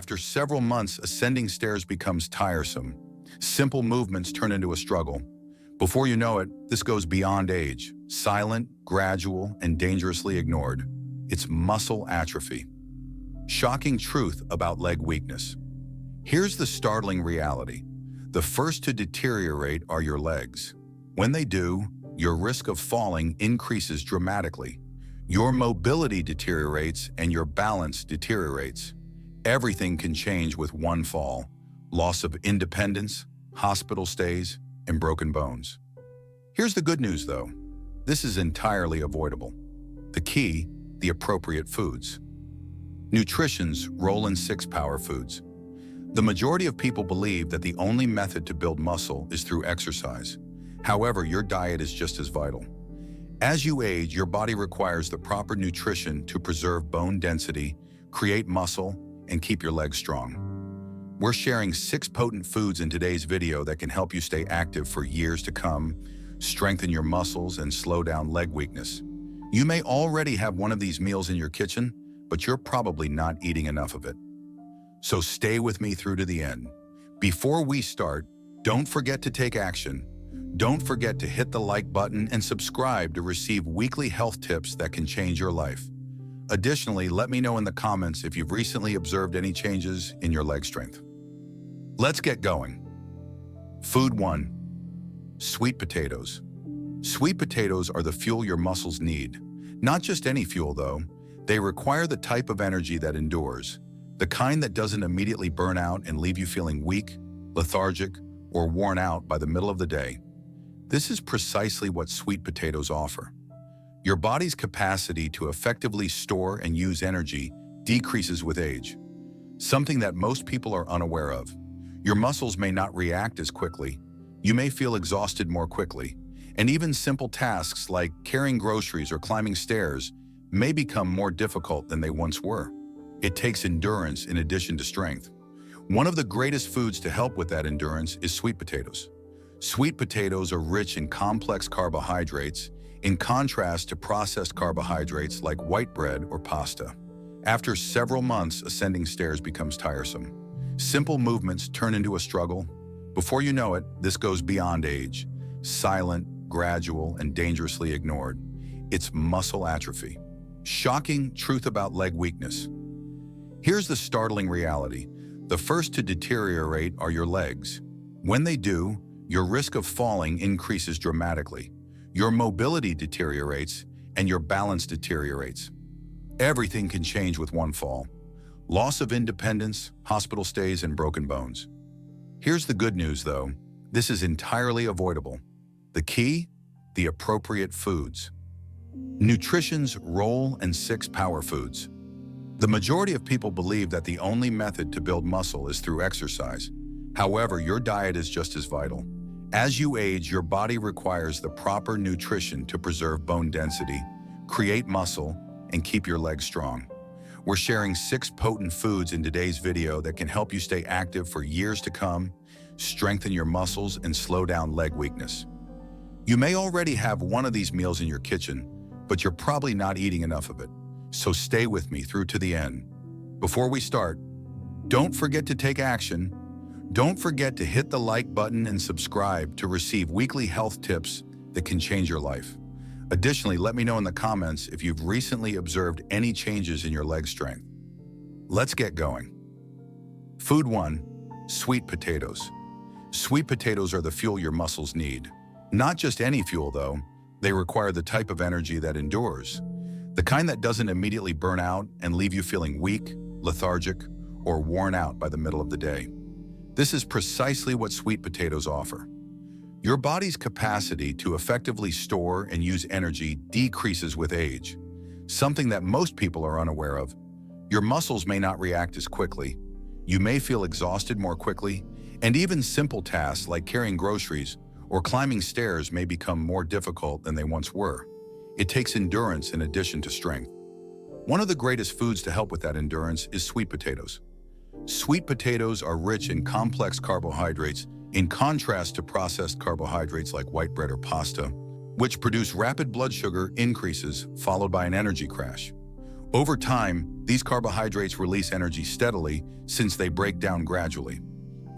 After several months, ascending stairs becomes tiresome. Simple movements turn into a struggle. Before you know it, this goes beyond age, silent, gradual, and dangerously ignored. It's muscle atrophy. Shocking truth about leg weakness. Here's the startling reality. The first to deteriorate are your legs. When they do, your risk of falling increases dramatically. Your mobility deteriorates and your balance deteriorates. Everything can change with one fall. Loss of independence, hospital stays, and broken bones. Here's the good news though. This is entirely avoidable. The key, the appropriate foods. Nutrition's role in 6 power foods. The majority of people believe that the only method to build muscle is through exercise. However, your diet is just as vital. As you age, your body requires the proper nutrition to preserve bone density, create muscle, and keep your legs strong. We're sharing 6 potent foods in today's video that can help you stay active for years to come, strengthen your muscles, and slow down leg weakness. You may already have one of these meals in your kitchen, but you're probably not eating enough of it. So stay with me through to the end. Before we start, don't forget to take action. Don't forget to hit the like button and subscribe to receive weekly health tips that can change your life. Additionally, let me know in the comments if you've recently observed any changes in your leg strength. Let's get going. Food 1. Sweet potatoes. Sweet potatoes are the fuel your muscles need. Not just any fuel though. They require the type of energy that endures, the kind that doesn't immediately burn out and leave you feeling weak, lethargic, or worn out by the middle of the day. This is precisely what sweet potatoes offer. Your body's capacity to effectively store and use energy decreases with age, something that most people are unaware of. Your muscles may not react as quickly, you may feel exhausted more quickly, and even simple tasks like carrying groceries or climbing stairs may become more difficult than they once were. It takes endurance in addition to strength. One of the greatest foods to help with that endurance is sweet potatoes. Sweet potatoes are rich in complex carbohydrates, in contrast to processed carbohydrates like white bread or pasta. After several months, ascending stairs becomes tiresome. Simple movements turn into a struggle. Before you know it, this goes beyond age, silent, gradual, and dangerously ignored. It's muscle atrophy. Shocking truth about leg weakness. Here's the startling reality. The first to deteriorate are your legs. When they do, your risk of falling increases dramatically. Your mobility deteriorates and your balance deteriorates. Everything can change with one fall. Loss of independence, hospital stays, and broken bones. Here's the good news though. This is entirely avoidable. The key? The appropriate foods. Nutrition's role in 6 power foods. The majority of people believe that the only method to build muscle is through exercise. However, your diet is just as vital. As you age, your body requires the proper nutrition to preserve bone density, create muscle, and keep your legs strong. We're sharing 6 potent foods in today's video that can help you stay active for years to come, strengthen your muscles, and slow down leg weakness. You may already have one of these meals in your kitchen, but you're probably not eating enough of it. So stay with me through to the end. Before we start, don't forget to take action. Don't forget to hit the like button and subscribe to receive weekly health tips that can change your life. Additionally, let me know in the comments if you've recently observed any changes in your leg strength. Let's get going. Food 1. Sweet potatoes. Sweet potatoes are the fuel your muscles need. Not just any fuel though, they require the type of energy that endures, the kind that doesn't immediately burn out and leave you feeling weak, lethargic, or worn out by the middle of the day. This is precisely what sweet potatoes offer. Your body's capacity to effectively store and use energy decreases with age, something that most people are unaware of. Your muscles may not react as quickly, you may feel exhausted more quickly, and even simple tasks like carrying groceries or climbing stairs may become more difficult than they once were. It takes endurance in addition to strength. One of the greatest foods to help with that endurance is sweet potatoes. Sweet potatoes are rich in complex carbohydrates, in contrast to processed carbohydrates like white bread or pasta, which produce rapid blood sugar increases followed by an energy crash. Over time, these carbohydrates release energy steadily since they break down gradually.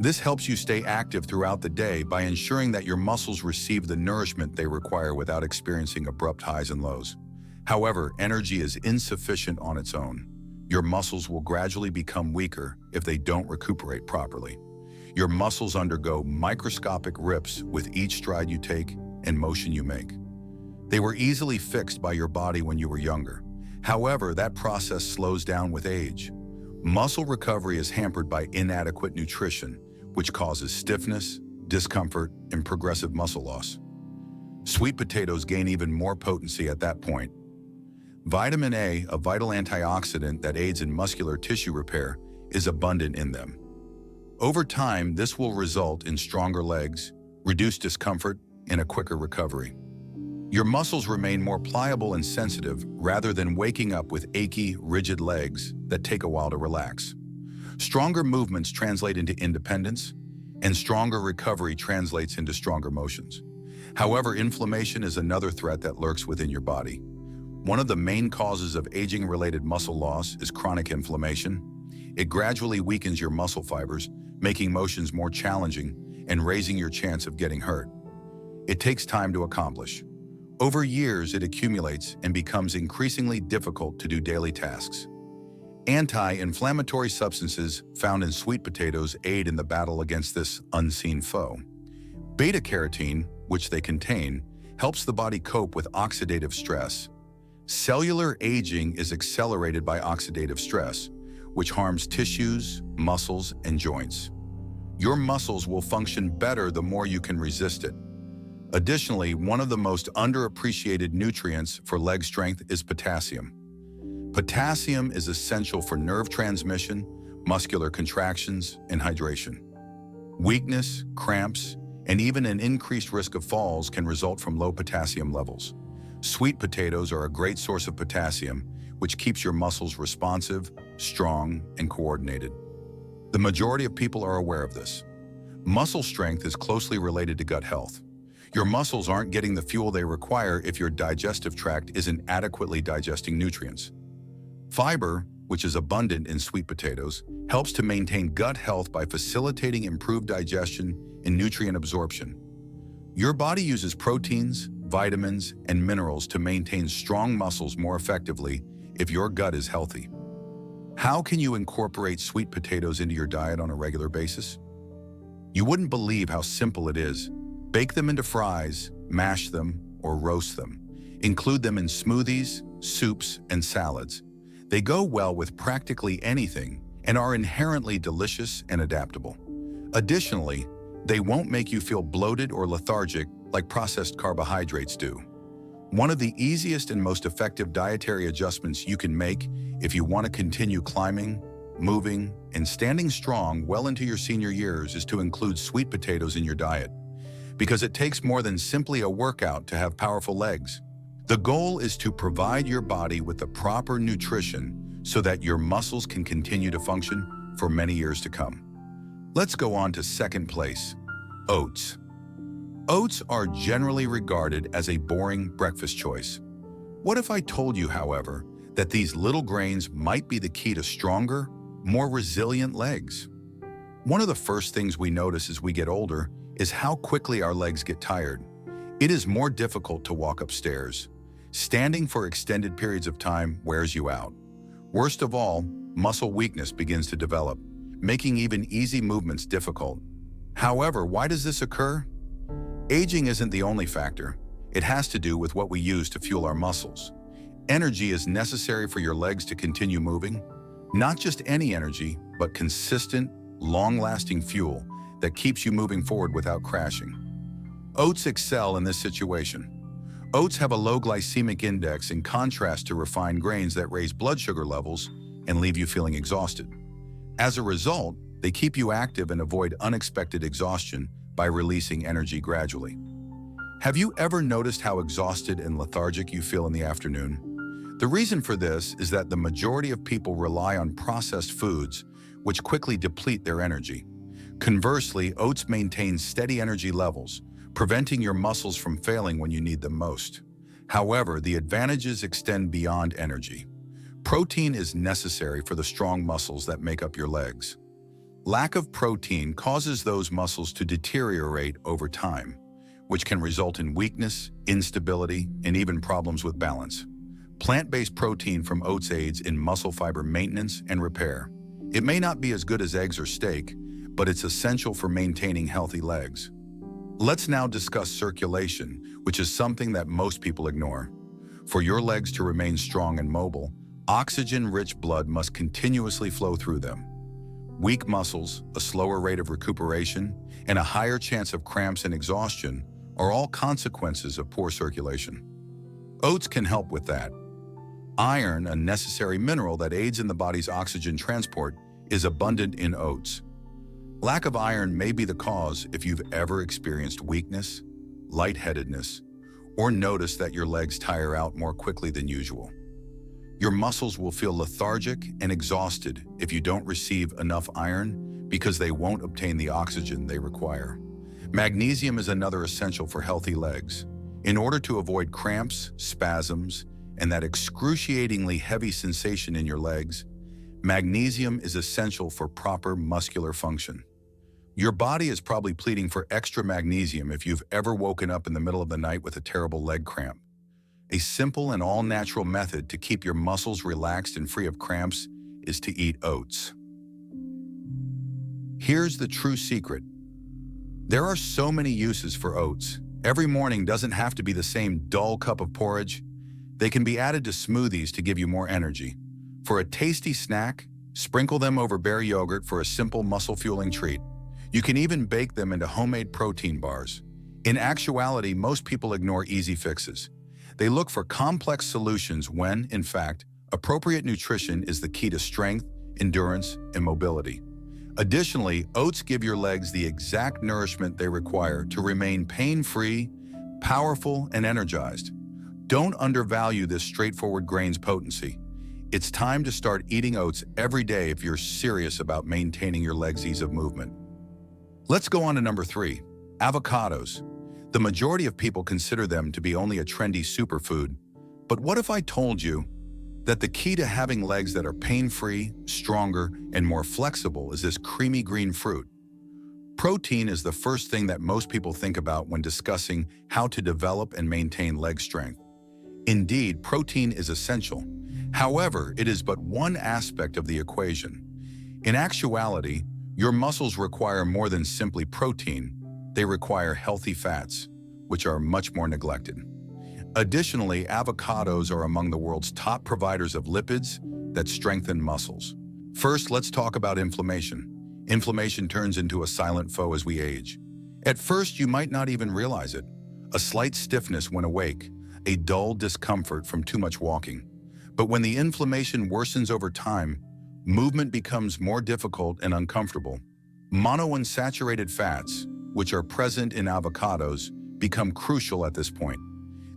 This helps you stay active throughout the day by ensuring that your muscles receive the nourishment they require without experiencing abrupt highs and lows. However, energy is insufficient on its own. Your muscles will gradually become weaker if they don't recuperate properly. Your muscles undergo microscopic rips with each stride you take and motion you make. They were easily fixed by your body when you were younger. However, that process slows down with age. Muscle recovery is hampered by inadequate nutrition, which causes stiffness, discomfort, and progressive muscle loss. Sweet potatoes gain even more potency at that point. Vitamin A, a vital antioxidant that aids in muscular tissue repair, is abundant in them. Over time, this will result in stronger legs, reduced discomfort, and a quicker recovery. Your muscles remain more pliable and sensitive rather than waking up with achy, rigid legs that take a while to relax. Stronger movements translate into independence, and stronger recovery translates into stronger motions. However, inflammation is another threat that lurks within your body. One of the main causes of aging-related muscle loss is chronic inflammation. It gradually weakens your muscle fibers, making motions more challenging and raising your chance of getting hurt. It takes time to accomplish. Over years, it accumulates and becomes increasingly difficult to do daily tasks. Anti-inflammatory substances found in sweet potatoes aid in the battle against this unseen foe. Beta-carotene, which they contain, helps the body cope with oxidative stress. Cellular aging is accelerated by oxidative stress, which harms tissues, muscles, and joints. Your muscles will function better the more you can resist it. Additionally, one of the most underappreciated nutrients for leg strength is potassium. Potassium is essential for nerve transmission, muscular contractions, and hydration. Weakness, cramps, and even an increased risk of falls can result from low potassium levels. Sweet potatoes are a great source of potassium, which keeps your muscles responsive, strong, and coordinated. The majority of people are aware of this. Muscle strength is closely related to gut health. Your muscles aren't getting the fuel they require if your digestive tract isn't adequately digesting nutrients. Fiber, which is abundant in sweet potatoes, helps to maintain gut health by facilitating improved digestion and nutrient absorption. Your body uses proteins, vitamins, and minerals to maintain strong muscles more effectively if your gut is healthy. How can you incorporate sweet potatoes into your diet on a regular basis? You wouldn't believe how simple it is. Bake them into fries, mash them, or roast them. Include them in smoothies, soups, and salads. They go well with practically anything and are inherently delicious and adaptable. Additionally, they won't make you feel bloated or lethargic like processed carbohydrates do. One of the easiest and most effective dietary adjustments you can make if you want to continue climbing, moving, and standing strong well into your senior years is to include sweet potatoes in your diet. Because it takes more than simply a workout to have powerful legs. The goal is to provide your body with the proper nutrition so that your muscles can continue to function for many years to come. Let's go on to second place, oats. Oats are generally regarded as a boring breakfast choice. What if I told you, however, that these little grains might be the key to stronger, more resilient legs? One of the first things we notice as we get older is how quickly our legs get tired. It is more difficult to walk upstairs. Standing for extended periods of time wears you out. Worst of all, muscle weakness begins to develop, making even easy movements difficult. However, why does this occur? Aging isn't the only factor. It has to do with what we use to fuel our muscles. Energy is necessary for your legs to continue moving. Not just any energy, but consistent, long-lasting fuel that keeps you moving forward without crashing. Oats excel in this situation. Oats have a low glycemic index in contrast to refined grains that raise blood sugar levels and leave you feeling exhausted. As a result, they keep you active and avoid unexpected exhaustion by releasing energy gradually. Have you ever noticed how exhausted and lethargic you feel in the afternoon? The reason for this is that the majority of people rely on processed foods, which quickly deplete their energy. Conversely, oats maintain steady energy levels, preventing your muscles from failing when you need them most. However, the advantages extend beyond energy. Protein is necessary for the strong muscles that make up your legs. Lack of protein causes those muscles to deteriorate over time, which can result in weakness, instability, and even problems with balance. Plant-based protein from oats aids in muscle fiber maintenance and repair. It may not be as good as eggs or steak, but it's essential for maintaining healthy legs. Let's now discuss circulation, which is something that most people ignore. For your legs to remain strong and mobile, oxygen-rich blood must continuously flow through them. Weak muscles, a slower rate of recuperation, and a higher chance of cramps and exhaustion are all consequences of poor circulation. Oats can help with that. Iron, a necessary mineral that aids in the body's oxygen transport, is abundant in oats. Lack of iron may be the cause if you've ever experienced weakness, lightheadedness, or noticed that your legs tire out more quickly than usual. Your muscles will feel lethargic and exhausted if you don't receive enough iron because they won't obtain the oxygen they require. Magnesium is another essential for healthy legs. In order to avoid cramps, spasms, and that excruciatingly heavy sensation in your legs, magnesium is essential for proper muscular function. Your body is probably pleading for extra magnesium if you've ever woken up in the middle of the night with a terrible leg cramp. A simple and all-natural method to keep your muscles relaxed and free of cramps is to eat oats. Here's the true secret. There are so many uses for oats. Every morning doesn't have to be the same dull cup of porridge. They can be added to smoothies to give you more energy. For a tasty snack, sprinkle them over bare yogurt for a simple muscle-fueling treat. You can even bake them into homemade protein bars. In actuality, most people ignore easy fixes. They look for complex solutions when, in fact, appropriate nutrition is the key to strength, endurance, and mobility. Additionally, oats give your legs the exact nourishment they require to remain pain-free, powerful, and energized. Don't undervalue this straightforward grain's potency. It's time to start eating oats every day if you're serious about maintaining your legs' ease of movement. Let's go on to number 3, avocados. The majority of people consider them to be only a trendy superfood, but what if I told you that the key to having legs that are pain-free, stronger, and more flexible is this creamy green fruit? Protein is the first thing that most people think about when discussing how to develop and maintain leg strength. Indeed, protein is essential. However, it is but one aspect of the equation. In actuality, your muscles require more than simply protein. They require healthy fats, which are much more neglected. Additionally, avocados are among the world's top providers of lipids that strengthen muscles. First, let's talk about inflammation. Inflammation turns into a silent foe as we age. At first, you might not even realize it. A slight stiffness when awake, a dull discomfort from too much walking. But when the inflammation worsens over time, movement becomes more difficult and uncomfortable. Monounsaturated fats, which are present in avocados, become crucial at this point.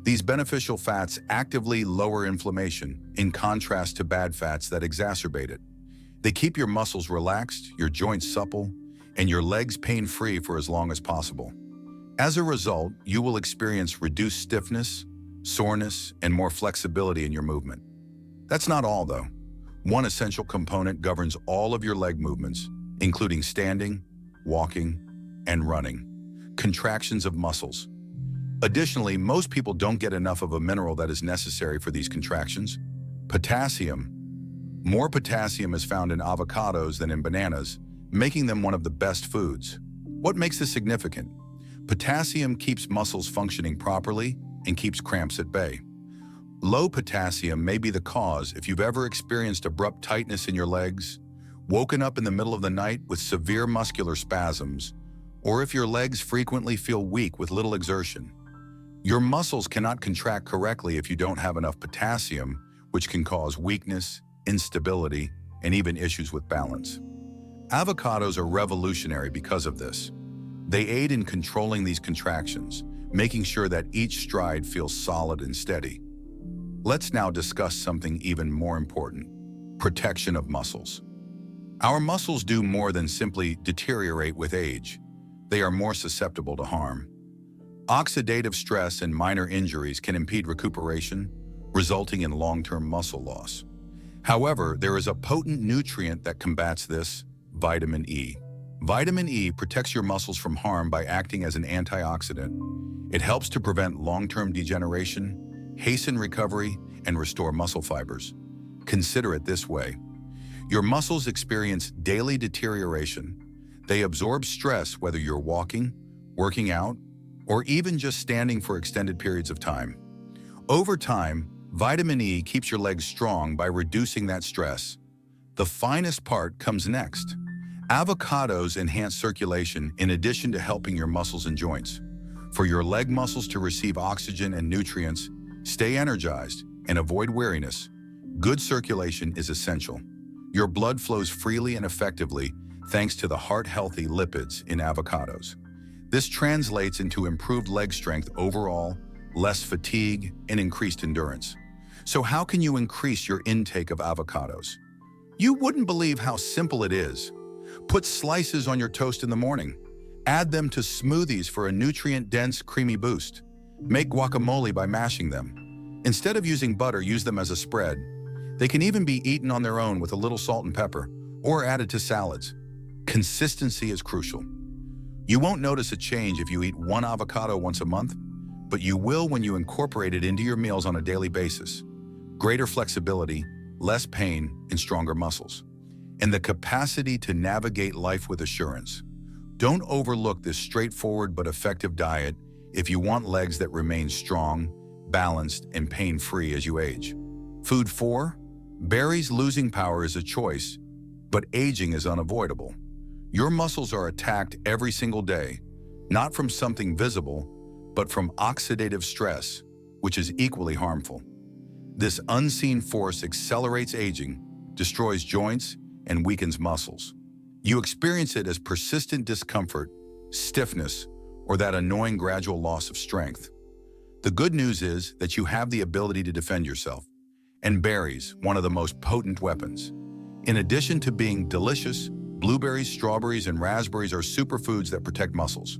These beneficial fats actively lower inflammation, in contrast to bad fats that exacerbate it. They keep your muscles relaxed, your joints supple, and your legs pain-free for as long as possible. As a result, you will experience reduced stiffness, soreness, and more flexibility in your movement. That's not all, though. One essential component governs all of your leg movements, including standing, walking, and running: contractions of muscles. Additionally, most people don't get enough of a mineral that is necessary for these contractions: potassium. More potassium is found in avocados than in bananas, making them one of the best foods. What makes this significant? Potassium keeps muscles functioning properly and keeps cramps at bay. Low potassium may be the cause if you've ever experienced abrupt tightness in your legs, woken up in the middle of the night with severe muscular spasms, or if your legs frequently feel weak with little exertion. Your muscles cannot contract correctly if you don't have enough potassium, which can cause weakness, instability, and even issues with balance. Avocados are revolutionary because of this. They aid in controlling these contractions, making sure that each stride feels solid and steady. Let's now discuss something even more important: protection of muscles. Our muscles do more than simply deteriorate with age. They are more susceptible to harm. Oxidative stress and minor injuries can impede recuperation, resulting in long-term muscle loss. However, there is a potent nutrient that combats this: vitamin E. Vitamin E protects your muscles from harm by acting as an antioxidant. It helps to prevent long-term degeneration, hasten recovery, and restore muscle fibers. Consider it this way: your muscles experience daily deterioration. They absorb stress whether you're walking, working out, or even just standing for extended periods of time. Over time, vitamin E keeps your legs strong by reducing that stress. The finest part comes next. Avocados enhance circulation in addition to helping your muscles and joints. For your leg muscles to receive oxygen and nutrients, stay energized, and avoid weariness, good circulation is essential. Your blood flows freely and effectively thanks to the heart-healthy lipids in avocados. This translates into improved leg strength overall, less fatigue, and increased endurance. So how can you increase your intake of avocados? You wouldn't believe how simple it is. Put slices on your toast in the morning. Add them to smoothies for a nutrient-dense, creamy boost. Make guacamole by mashing them. Instead of using butter, use them as a spread. They can even be eaten on their own with a little salt and pepper, or added to salads. Consistency is crucial. You won't notice a change if you eat one avocado once a month, but you will when you incorporate it into your meals on a daily basis. Greater flexibility, less pain, and stronger muscles. And the capacity to navigate life with assurance. Don't overlook this straightforward but effective diet if you want legs that remain strong, balanced, and pain-free as you age. Food 4. Berries. Losing power is a choice, but aging is unavoidable. Your muscles are attacked every single day, not from something visible, but from oxidative stress, which is equally harmful. This unseen force accelerates aging, destroys joints, and weakens muscles. You experience it as persistent discomfort, stiffness, or that annoying gradual loss of strength. The good news is that you have the ability to defend yourself, and berries, one of the most potent weapons. In addition to being delicious, blueberries, strawberries, and raspberries are superfoods that protect muscles.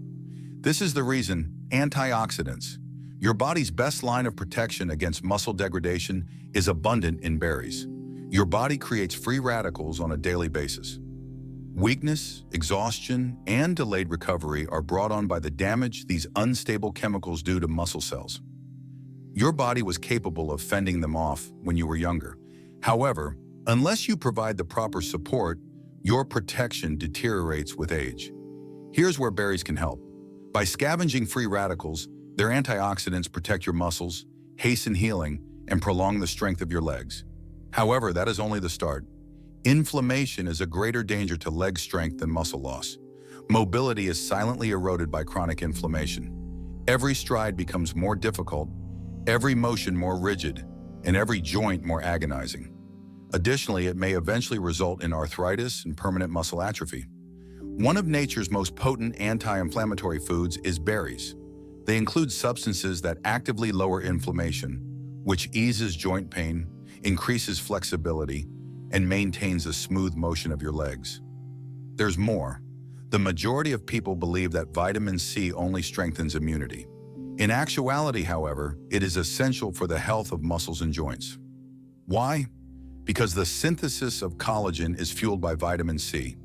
This is the reason: antioxidants. Your body's best line of protection against muscle degradation is abundant in berries. Your body creates free radicals on a daily basis. Weakness, exhaustion, and delayed recovery are brought on by the damage these unstable chemicals do to muscle cells. Your body was capable of fending them off when you were younger. However, unless you provide the proper support, your protection deteriorates with age. Here's where berries can help. By scavenging free radicals, their antioxidants protect your muscles, hasten healing, and prolong the strength of your legs. However, that is only the start. Inflammation is a greater danger to leg strength than muscle loss. Mobility is silently eroded by chronic inflammation. Every stride becomes more difficult, every motion more rigid, and every joint more agonizing. Additionally, it may eventually result in arthritis and permanent muscle atrophy. One of nature's most potent anti-inflammatory foods is berries. They include substances that actively lower inflammation, which eases joint pain, increases flexibility, and maintains a smooth motion of your legs. There's more. The majority of people believe that vitamin C only strengthens immunity. In actuality, however, it is essential for the health of muscles and joints. Why? Because the synthesis of collagen is fueled by vitamin C.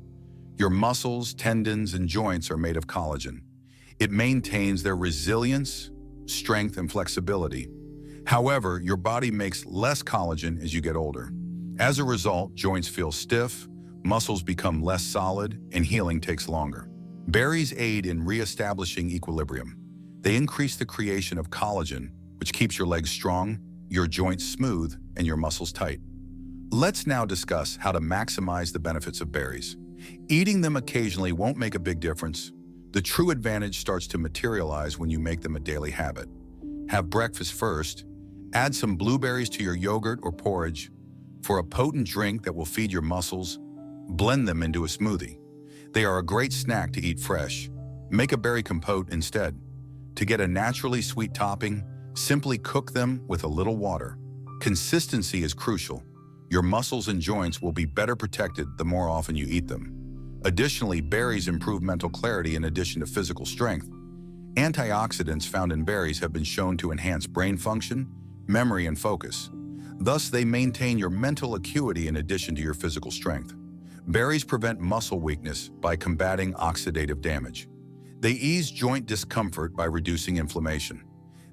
Your muscles, tendons, and joints are made of collagen. It maintains their resilience, strength, and flexibility. However, your body makes less collagen as you get older. As a result, joints feel stiff, muscles become less solid, and healing takes longer. Berries aid in reestablishing equilibrium. They increase the creation of collagen, which keeps your legs strong, your joints smooth, and your muscles tight. Let's now discuss how to maximize the benefits of berries. Eating them occasionally won't make a big difference. The true advantage starts to materialize when you make them a daily habit. Have breakfast first, add some blueberries to your yogurt or porridge. For a potent drink that will feed your muscles, blend them into a smoothie. They are a great snack to eat fresh. Make a berry compote instead. To get a naturally sweet topping, simply cook them with a little water. Consistency is crucial. Your muscles and joints will be better protected the more often you eat them. Additionally, berries improve mental clarity in addition to physical strength. Antioxidants found in berries have been shown to enhance brain function, memory, and focus. Thus, they maintain your mental acuity in addition to your physical strength. Berries prevent muscle weakness by combating oxidative damage. They ease joint discomfort by reducing inflammation.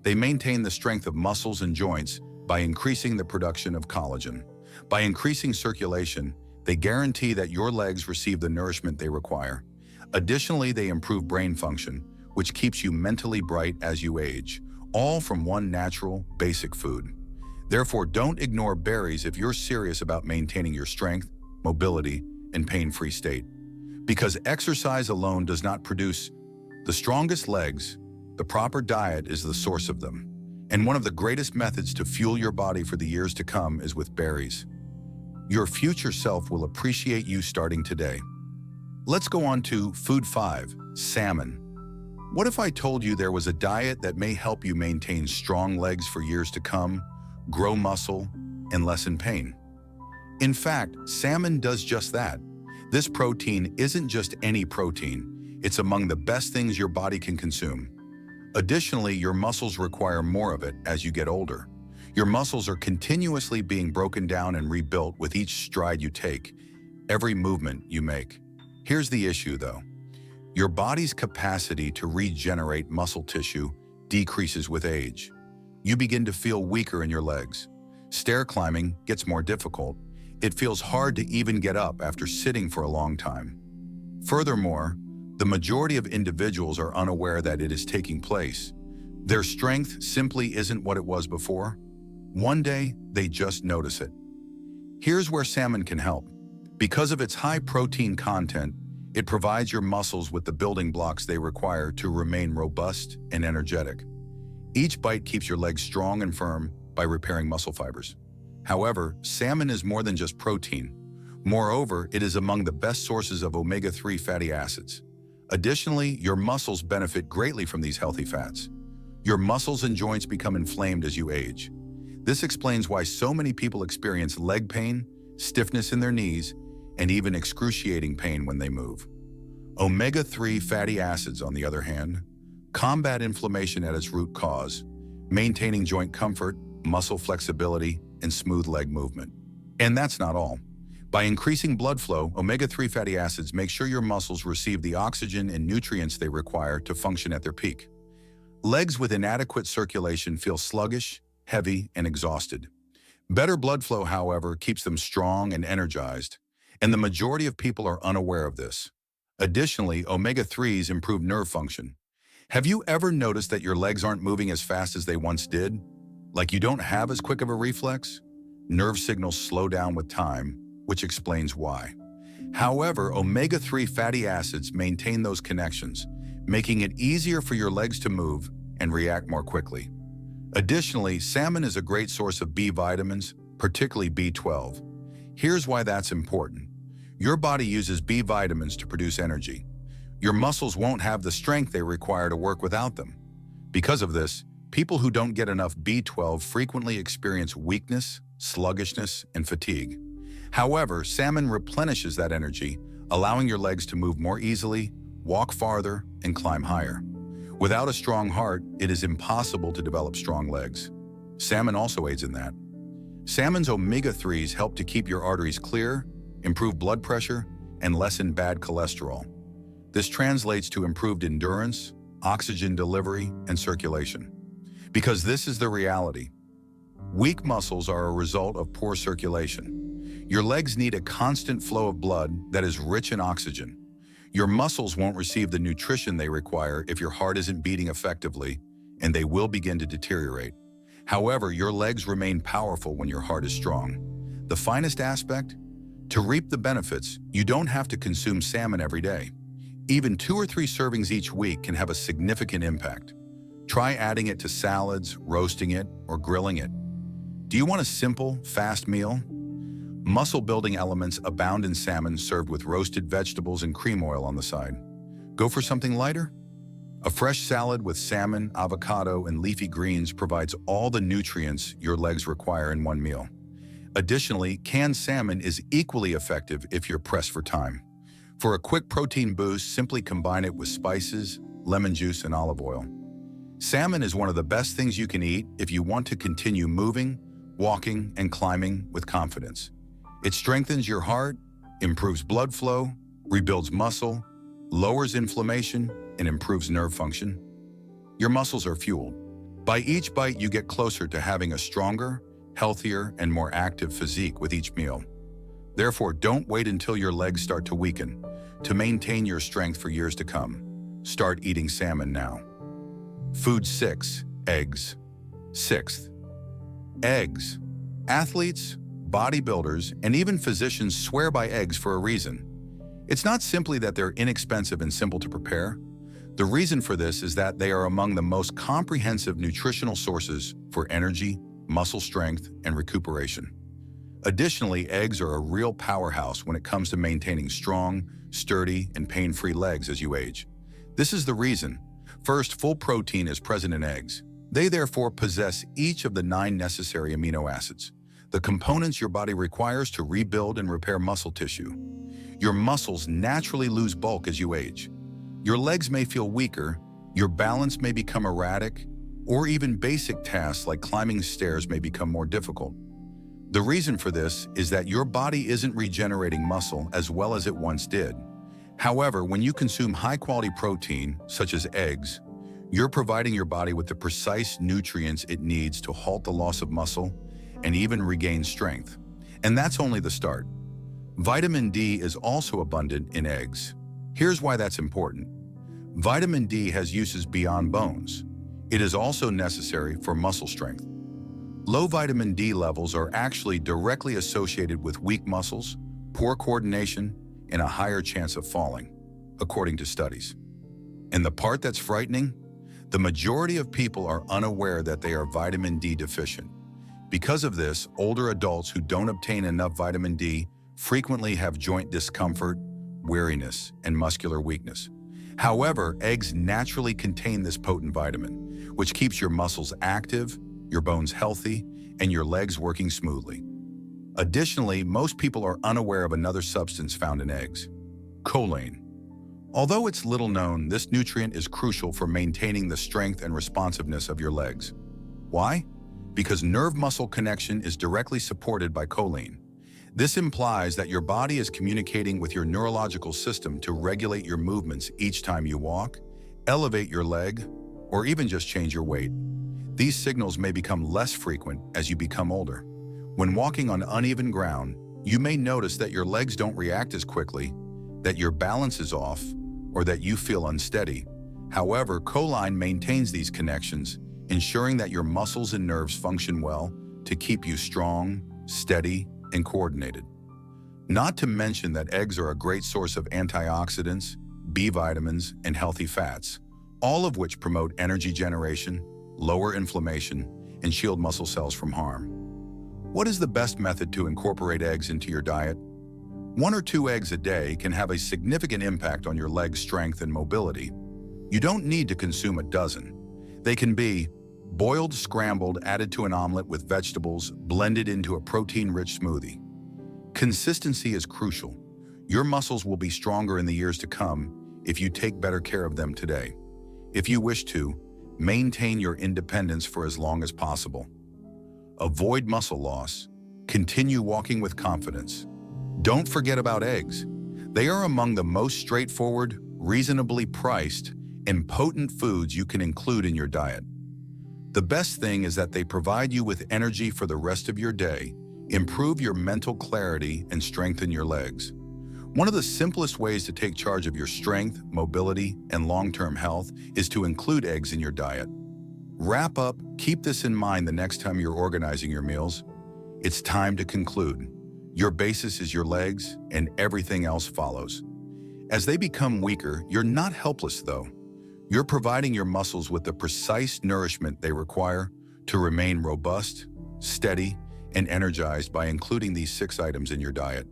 They maintain the strength of muscles and joints by increasing the production of collagen. By increasing circulation, they guarantee that your legs receive the nourishment they require. Additionally, they improve brain function, which keeps you mentally bright as you age, all from one natural, basic food. Therefore, don't ignore berries if you're serious about maintaining your strength, mobility, and pain-free state. Because exercise alone does not produce the strongest legs, the proper diet is the source of them. And one of the greatest methods to fuel your body for the years to come is with berries. Your future self will appreciate you starting today. Let's go on to Food 5, salmon. What if I told you there was a diet that may help you maintain strong legs for years to come, grow muscle, and lessen pain? In fact, salmon does just that. This protein isn't just any protein, it's among the best things your body can consume. Additionally, your muscles require more of it as you get older. Your muscles are continuously being broken down and rebuilt with each stride you take, every movement you make. Here's the issue though. Your body's capacity to regenerate muscle tissue decreases with age. You begin to feel weaker in your legs. Stair climbing gets more difficult. It feels hard to even get up after sitting for a long time. Furthermore, the majority of individuals are unaware that it is taking place. Their strength simply isn't what it was before. One day, they just notice it. Here's where salmon can help. Because of its high protein content, it provides your muscles with the building blocks they require to remain robust and energetic. Each bite keeps your legs strong and firm by repairing muscle fibers. However, salmon is more than just protein. Moreover, it is among the best sources of omega-3 fatty acids. Additionally, your muscles benefit greatly from these healthy fats. Your muscles and joints become inflamed as you age. This explains why so many people experience leg pain, stiffness in their knees, and even excruciating pain when they move. Omega-3 fatty acids, on the other hand, combat inflammation at its root cause, maintaining joint comfort, muscle flexibility, and smooth leg movement. And that's not all. By increasing blood flow, omega-3 fatty acids make sure your muscles receive the oxygen and nutrients they require to function at their peak. Legs with inadequate circulation feel sluggish, heavy, and exhausted. Better blood flow, however, keeps them strong and energized, and the majority of people are unaware of this. Additionally, omega-3s improve nerve function. Have you ever noticed that your legs aren't moving as fast as they once did? Like you don't have as quick of a reflex? Nerve signals slow down with time, which explains why. However, omega-3 fatty acids maintain those connections, making it easier for your legs to move and react more quickly. Additionally, salmon is a great source of B vitamins, particularly B12. Here's why that's important. Your body uses B vitamins to produce energy. Your muscles won't have the strength they require to work without them. Because of this, people who don't get enough B12 frequently experience weakness, sluggishness, and fatigue. However, salmon replenishes that energy, allowing your legs to move more easily, walk farther, and climb higher. Without a strong heart, it is impossible to develop strong legs. Salmon also aids in that. Salmon's omega-3s help to keep your arteries clear, improve blood pressure, and lessen bad cholesterol. This translates to improved endurance, oxygen delivery, and circulation. Because this is the reality. Weak muscles are a result of poor circulation. Your legs need a constant flow of blood that is rich in oxygen. Your muscles won't receive the nutrition they require if your heart isn't beating effectively, and they will begin to deteriorate. However, your legs remain powerful when your heart is strong. The finest aspect? To reap the benefits, you don't have to consume salmon every day. Even 2 or 3 servings each week can have a significant impact. Try adding it to salads, roasting it, or grilling it. Do you want a simple, fast meal? Muscle-building elements abound in salmon served with roasted vegetables and cream oil on the side. Go for something lighter? A fresh salad with salmon, avocado, and leafy greens provides all the nutrients your legs require in one meal. Additionally, canned salmon is equally effective if you're pressed for time. For a quick protein boost, simply combine it with spices, lemon juice, and olive oil. Salmon is one of the best things you can eat if you want to continue moving, walking and climbing with confidence. It strengthens your heart, improves blood flow, rebuilds muscle, lowers inflammation, and improves nerve function. Your muscles are fueled. By each bite, you get closer to having a stronger, healthier, and more active physique with each meal. Therefore, don't wait until your legs start to weaken. To maintain your strength for years to come, start eating salmon now. Food 6. Eggs. Sixth, eggs. Athletes, bodybuilders, and even physicians swear by eggs for a reason. It's not simply that they're inexpensive and simple to prepare. The reason for this is that they are among the most comprehensive nutritional sources for energy, muscle strength, and recuperation. Additionally, eggs are a real powerhouse when it comes to maintaining strong, sturdy, and pain-free legs as you age. This is the reason. First, full protein is present in eggs. They therefore possess each of the 9 necessary amino acids, the components your body requires to rebuild and repair muscle tissue. Your muscles naturally lose bulk as you age. Your legs may feel weaker, your balance may become erratic, or even basic tasks like climbing stairs may become more difficult. The reason for this is that your body isn't regenerating muscle as well as it once did. However, when you consume high-quality protein, such as eggs, you're providing your body with the precise nutrients it needs to halt the loss of muscle and even regain strength. And that's only the start. Vitamin D is also abundant in eggs. Here's why that's important. Vitamin D has uses beyond bones. It is also necessary for muscle strength. Low vitamin D levels are actually directly associated with weak muscles, poor coordination, and a higher chance of falling, according to studies. And the part that's frightening? The majority of people are unaware that they are vitamin D deficient. Because of this, older adults who don't obtain enough vitamin D frequently have joint discomfort, weariness, and muscular weakness. However, eggs naturally contain this potent vitamin, which keeps your muscles active, your bones healthy, and your legs working smoothly. Additionally, most people are unaware of another substance found in eggs: choline. Although it's little known, this nutrient is crucial for maintaining the strength and responsiveness of your legs. Why? Because nerve-muscle connection is directly supported by choline. This implies that your body is communicating with your neurological system to regulate your movements each time you walk, elevate your leg, or even just change your weight. These signals may become less frequent as you become older. When walking on uneven ground, you may notice that your legs don't react as quickly, that your balance is off, or that you feel unsteady. However, choline maintains these connections, ensuring that your muscles and nerves function well to keep you strong, steady, and coordinated. Not to mention that eggs are a great source of antioxidants, B vitamins, and healthy fats, all of which promote energy generation, lower inflammation, and shield muscle cells from harm. What is the best method to incorporate eggs into your diet? 1 or 2 eggs a day can have a significant impact on your leg strength and mobility. You don't need to consume a dozen. They can be boiled, scrambled, added to an omelet with vegetables, blended into a protein-rich smoothie. Consistency is crucial. Your muscles will be stronger in the years to come if you take better care of them today. If you wish to, maintain your independence for as long as possible. Avoid muscle loss. Continue walking with confidence. Don't forget about eggs. They are among the most straightforward, reasonably priced, and potent foods you can include in your diet. The best thing is that they provide you with energy for the rest of your day, improve your mental clarity, and strengthen your legs. One of the simplest ways to take charge of your strength, mobility, and long-term health is to include eggs in your diet. Wrap up, keep this in mind the next time you're organizing your meals. It's time to conclude. Your basis is your legs, and everything else follows. As they become weaker, you're not helpless though. You're providing your muscles with the precise nourishment they require to remain robust, steady, and energized by including these 6 items in your diet.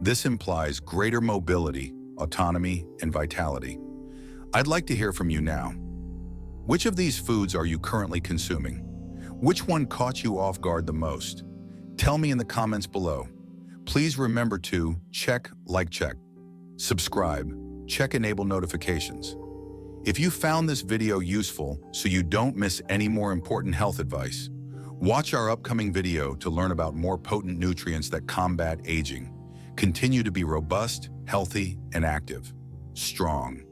This implies greater mobility, autonomy, and vitality. I'd like to hear from you now. Which of these foods are you currently consuming? Which one caught you off guard the most? Tell me in the comments below. Please remember to check, subscribe, check enable notifications. If you found this video useful so you don't miss any more important health advice, Watch our upcoming video to learn about more potent nutrients that combat aging. Continue to be robust, healthy, and active. Strong.